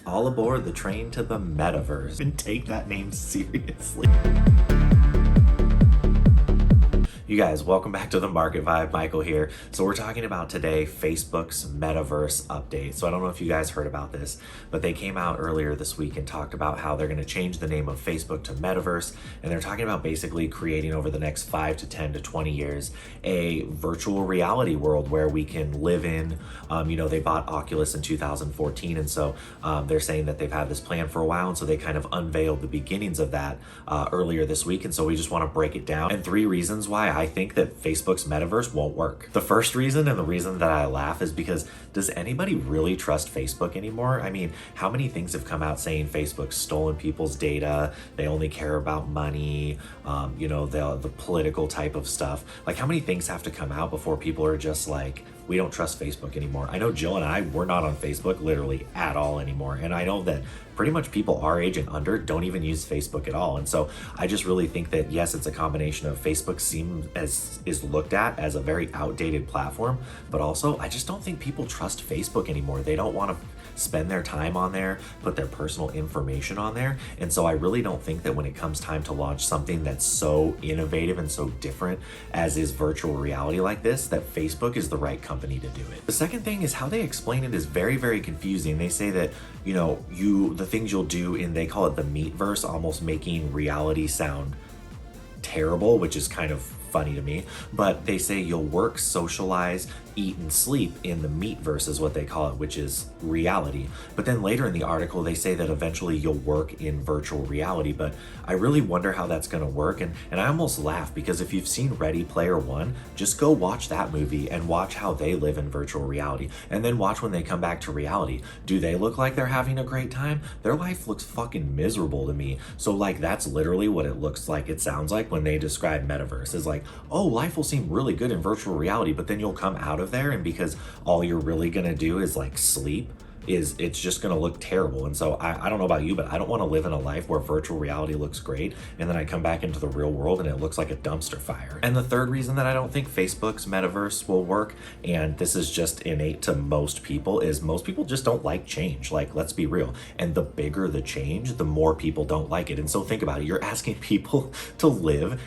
All aboard the train to the metaverse. And take that name seriously. You guys, welcome back to the Market Vibe. Michael here. So we're talking about today Facebook's Metaverse update. So I don't know if you guys heard about this, but they came out earlier this week and talked about how they're going to change the name of Facebook to Metaverse. And they're talking about basically creating over the next 5 to 10 to 20 years a virtual reality world where we can live in. They bought Oculus in 2014. And so they're saying that they've had this plan for a while. And so they kind of unveiled the beginnings of that earlier this week. And so we just want to break it down. And 3 reasons why I think that Facebook's Metaverse won't work. The first reason, and the reason that I laugh, is because does anybody really trust Facebook anymore? I mean, how many things have come out saying Facebook's stolen people's data, they only care about money, the political type of stuff. Like, how many things have to come out before people are just like, we don't trust Facebook anymore? I know Jill and I, we're not on Facebook literally at all anymore. And I know that pretty much people our age and under don't even use Facebook at all. And so I just really think that, yes, it's a combination of Facebook is looked at as a very outdated platform, but also I just don't think people trust Facebook anymore. They don't want to spend their time on there, put their personal information on there. And so I really don't think that when it comes time to launch something that's so innovative and so different as is virtual reality like this, that Facebook is the right company to do it. The second thing is how they explain it is very, very confusing. They say that, the things you'll do in, they call it the Meatverse, almost making reality sound terrible, which is kind of funny to me, but they say you'll work, socialize, eat, and sleep in the Meatverse is what they call it, which is reality. But then later in the article, they say that eventually you'll work in virtual reality, but I really wonder how that's gonna work. And I almost laugh because if you've seen Ready Player One, just go watch that movie and watch how they live in virtual reality. And then watch when they come back to reality. Do they look like they're having a great time? Their life looks fucking miserable to me. So like, that's literally what it looks like. It sounds like when they describe Metaverse is like, oh, life will seem really good in virtual reality, but then you'll come out of there and because all you're really gonna do is like sleep, it's just gonna look terrible. And so I don't know about you, but I don't want to live in a life where virtual reality looks great and then I come back into the real world and it looks like a dumpster fire. And the third reason that I don't think Facebook's Metaverse will work, and this is just innate to most people, is most people just don't like change. Like, let's be real. And the bigger the change, the more people don't like it. And so think about it. You're asking people to live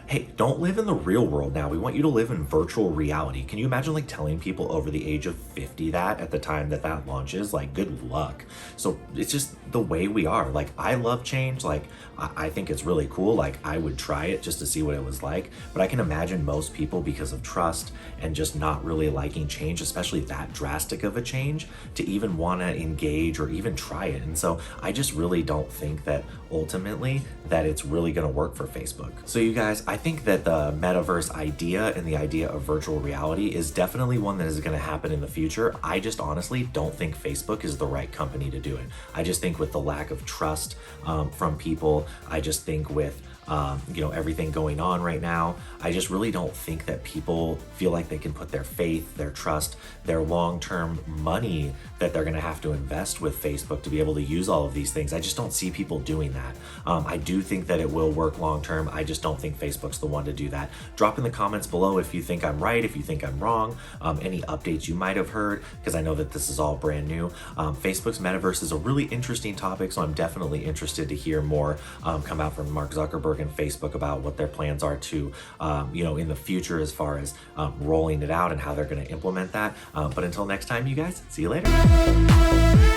hey, don't live in the real world now. We want you to live in virtual reality. Can you imagine like telling people over the age of 50 that at the time that launches? Like, good luck. So it's just the way we are. Like, I love change. Like, I think it's really cool. Like, I would try it just to see what it was like. But I can imagine most people, because of trust and just not really liking change, especially that drastic of a change, to even want to engage or even try it. And so I just really don't think that ultimately that it's really going to work for Facebook. So you guys, I think that the metaverse idea and the idea of virtual reality is definitely one that is going to happen in the future. I just honestly don't think Facebook is the right company to do it. I just think with the lack of trust from people, I just think with everything going on right now, I just really don't think that people feel like they can put their faith, their trust, their long-term money that they're going to have to invest with Facebook to be able to use all of these things. I just don't see people doing that. I do think that it will work long-term. I just don't think Facebook's the one to do that. Drop in the comments below if you think I'm right, if you think I'm wrong, any updates you might have heard, because I know that this is all brand new. Facebook's Metaverse is a really interesting topic, so I'm definitely interested to hear more come out from Mark Zuckerberg and Facebook about what their plans are to, in the future as far as rolling it out and how they're going to implement that. But until next time, you guys, see you later.